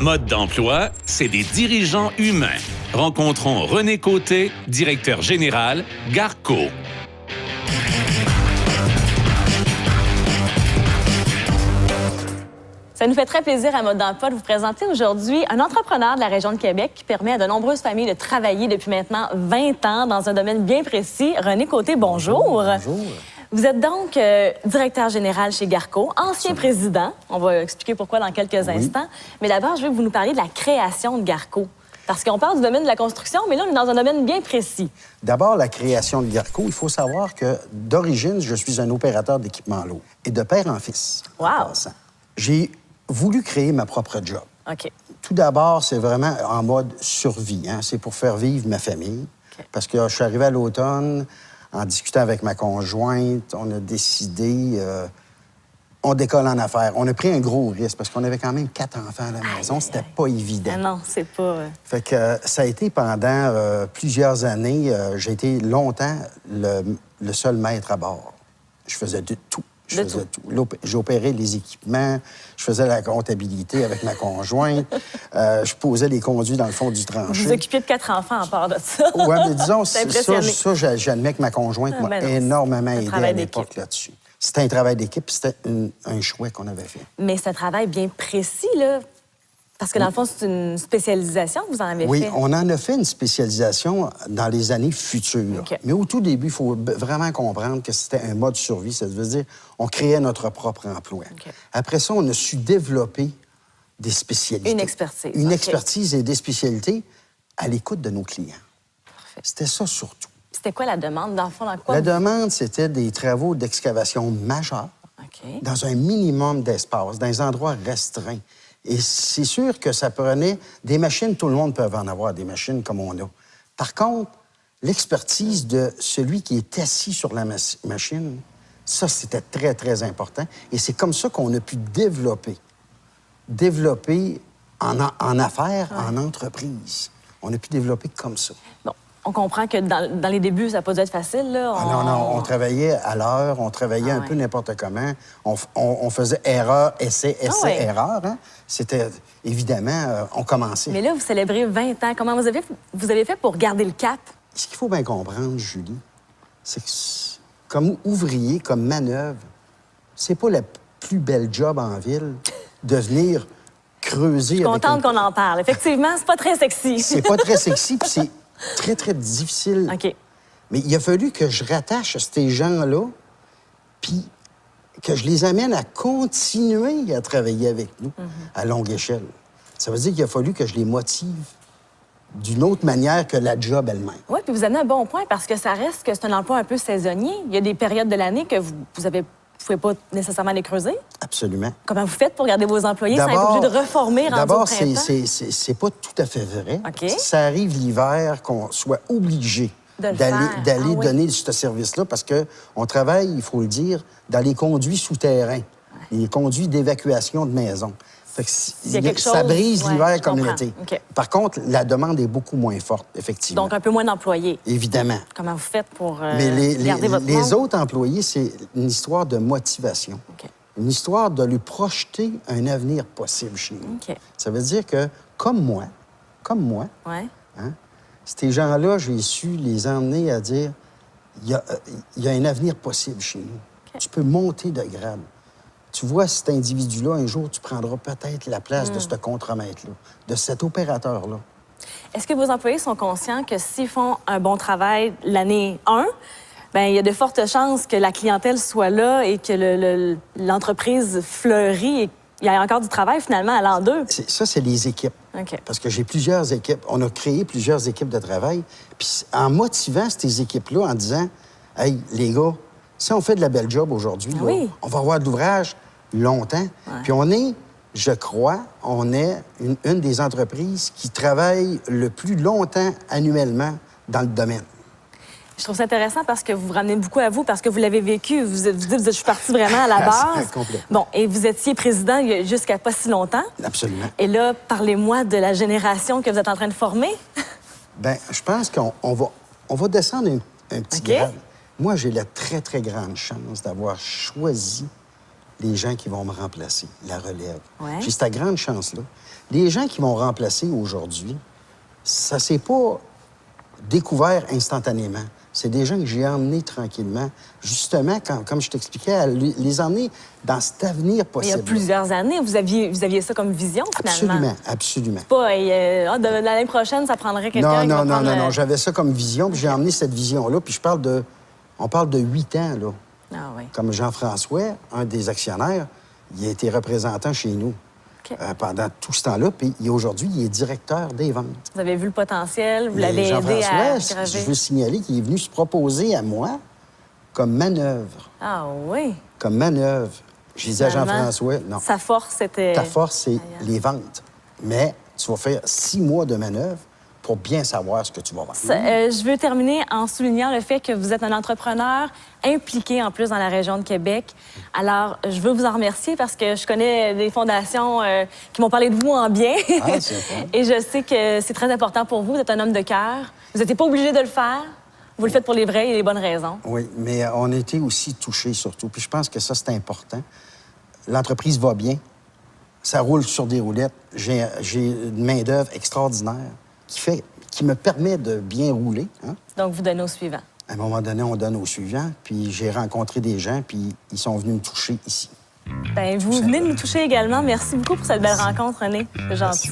Mode d'emploi, c'est des dirigeants humains. Rencontrons René Côté, directeur général, Garco. Ça nous fait très plaisir à Mode d'emploi de vous présenter aujourd'hui un entrepreneur de la région de Québec qui permet à de nombreuses familles de travailler depuis maintenant 20 ans dans un domaine bien précis. René Côté, bonjour. Bonjour. Vous êtes donc directeur général chez Garco, ancien président. On va expliquer pourquoi dans quelques instants. Mais d'abord, je veux que vous nous parliez de la création de Garco. Parce qu'on parle du domaine de la construction, mais là, on est dans un domaine bien précis. D'abord, la création de Garco, il faut savoir que d'origine, je suis un opérateur d'équipement lourd. Et de père en fils. Wow. En passant. J'ai voulu créer ma propre job. OK. Tout d'abord, c'est vraiment en mode survie. Hein? C'est pour faire vivre ma famille. OK. Parce que je suis arrivé à l'automne, en discutant avec ma conjointe, on a décidé, on décolle en affaires. On a pris un gros risque parce qu'on avait quand même 4 enfants à la maison. C'était pas évident. Ah non, c'est pas... Fait que ça a été pendant plusieurs années, j'ai été longtemps le seul maître à bord. Je faisais de tout. J'opérais les équipements, je faisais la comptabilité avec ma conjointe, je posais les conduits dans le fond du tranchée. Vous vous occupiez de 4 enfants à part de ça. Oui, mais disons, C'est impressionné. ça j'admets que ma conjointe m'a ben non, énormément c'est un aidé travail à l'époque là-dessus. C'était un travail d'équipe, c'était un choix qu'on avait fait. Mais c'est un travail bien précis, là. Parce que dans le fond, c'est une spécialisation que vous en avez fait. Oui, on en a fait une spécialisation dans les années futures. OK. Mais au tout début, il faut vraiment comprendre que c'était un mode survie. Ça veut dire on créait notre propre emploi. OK. Après ça, on a su développer des spécialités. Une expertise. Une OK. expertise et des spécialités à l'écoute de nos clients. Parfait. C'était ça surtout. C'était quoi la demande, dans le fond, dans quoi? La demande, c'était des travaux d'excavation majeurs OK. dans un minimum d'espace, dans des endroits restreints. Et c'est sûr que ça prenait des machines, tout le monde peut en avoir des machines comme on a. Par contre, l'expertise de celui qui est assis sur la machine, ça, c'était très, très important. Et c'est comme ça qu'on a pu développer en affaires, en entreprise. On a pu développer comme ça. Bon, on comprend que dans les débuts, ça n'a pas dû être facile, là. Ah non, on travaillait à l'heure, on travaillait un peu n'importe comment. On faisait erreur, essai, erreur. Hein? C'était, évidemment, on commençait. Mais là, vous célébrez 20 ans. Comment vous avez fait pour garder le cap? Ce qu'il faut bien comprendre, Julie, c'est que comme ouvrier, comme manœuvre, c'est pas la plus belle job en ville de venir creuser. Je suis contente qu'on en parle. Effectivement, c'est pas très sexy. C'est pas très sexy, puis c'est très, très difficile. OK. Mais il a fallu que je rattache ces gens-là, puis que je les amène à continuer à travailler avec nous à longue échelle. Ça veut dire qu'il a fallu que je les motive d'une autre manière que la job elle-même. Oui, puis vous amenez un bon point parce que ça reste que c'est un emploi un peu saisonnier. Il y a des périodes de l'année que vous pouvez pas nécessairement les creuser. Absolument. Comment vous faites pour garder vos employés sans être obligé de reformer rendu au D'abord, printemps? c'est pas tout à fait vrai. OK. Ça arrive l'hiver qu'on soit obligé d'aller donner ce service-là parce qu'on travaille, il faut le dire, dans les conduits souterrains, les conduits d'évacuation de maison. Fait que ça brise l'hiver comme l'été. OK. Par contre, la demande est beaucoup moins forte, effectivement. Donc, un peu moins d'employés. Évidemment. Comment vous faites pour Mais garder votre les monde? autres employés, c'est une histoire de motivation. OK. Une histoire de lui projeter un avenir possible chez nous. OK. Ça veut dire que, comme moi, Ouais. hein, ces gens-là, j'ai su les emmener à dire il y a un avenir possible chez nous. OK. Tu peux monter de grade. Tu vois, cet individu-là, un jour, tu prendras peut-être la place de ce contremaître-là, de cet opérateur-là. Est-ce que vos employés sont conscients que s'ils font un bon travail l'année 1, bien, il y a de fortes chances que la clientèle soit là et que l'entreprise fleurit et qu'il y ait encore du travail, finalement, à l'an 2? Ça, c'est les équipes. OK. Parce que j'ai plusieurs équipes. On a créé plusieurs équipes de travail. Puis en motivant ces équipes-là, en disant « Hey, les gars, si on fait de la belle job aujourd'hui, Oui. on va avoir de l'ouvrage longtemps. Ouais. Puis on est, je crois, une des entreprises qui travaille le plus longtemps annuellement dans le domaine. Je trouve ça intéressant parce que vous vous ramenez beaucoup à vous, parce que vous l'avez vécu. Vous dites, je suis partie vraiment à la base. Complètement. Bon, et vous étiez président il y a jusqu'à pas si longtemps. Absolument. Et là, parlez-moi de la génération que vous êtes en train de former. Bien, je pense qu'on va descendre un petit OK. grade. Moi, j'ai la très, très grande chance d'avoir choisi les gens qui vont me remplacer, la relève. Ouais. J'ai cette grande chance-là. Les gens qui vont remplacer aujourd'hui, ça s'est pas découvert instantanément. C'est des gens que j'ai emmenés tranquillement, justement, comme je t'expliquais, à les emmener dans cet avenir Il possible. y a plusieurs années, vous aviez ça comme vision, finalement. Absolument, absolument. Pas, de l'année prochaine, ça prendrait quelqu'un qui va prendre... Non. J'avais ça comme vision, puis j'ai emmené cette vision-là, puis on parle de 8 ans, là. Ah oui. Comme Jean-François, un des actionnaires, il a été représentant chez nous OK. pendant tout ce temps-là, puis aujourd'hui, il est directeur des ventes. Vous avez vu le potentiel, vous Et l'avez aidé à Jean-François, graver. je veux signaler qu'il est venu se proposer à moi comme manœuvre. Ah oui. Comme manœuvre. J'ai dit à Finalement, Jean-François, non, Sa force, c'était... ta force, c'est ailleurs. les ventes. Mais tu vas faire 6 mois de manœuvre pour bien savoir ce que tu vas vendre. Je veux terminer en soulignant le fait que vous êtes un entrepreneur impliqué en plus dans la région de Québec. Alors, je veux vous en remercier parce que je connais des fondations qui m'ont parlé de vous en bien. Ah, c'est bon. Et je sais que c'est très important pour vous. Vous êtes un homme de cœur. Vous n'étiez pas obligé de le faire. Vous le faites pour les vraies et les bonnes raisons. Oui, mais on a été aussi touchés surtout. Puis je pense que ça, c'est important. L'entreprise va bien. Ça roule sur des roulettes. J'ai une main-d'œuvre extraordinaire qui me permet de bien rouler. Hein? Donc, vous donnez au suivant. À un moment donné, on donne au suivant. Puis j'ai rencontré des gens, puis ils sont venus me toucher ici. Bien, vous venez de nous toucher également. Merci beaucoup pour cette belle rencontre, René. C'est gentil.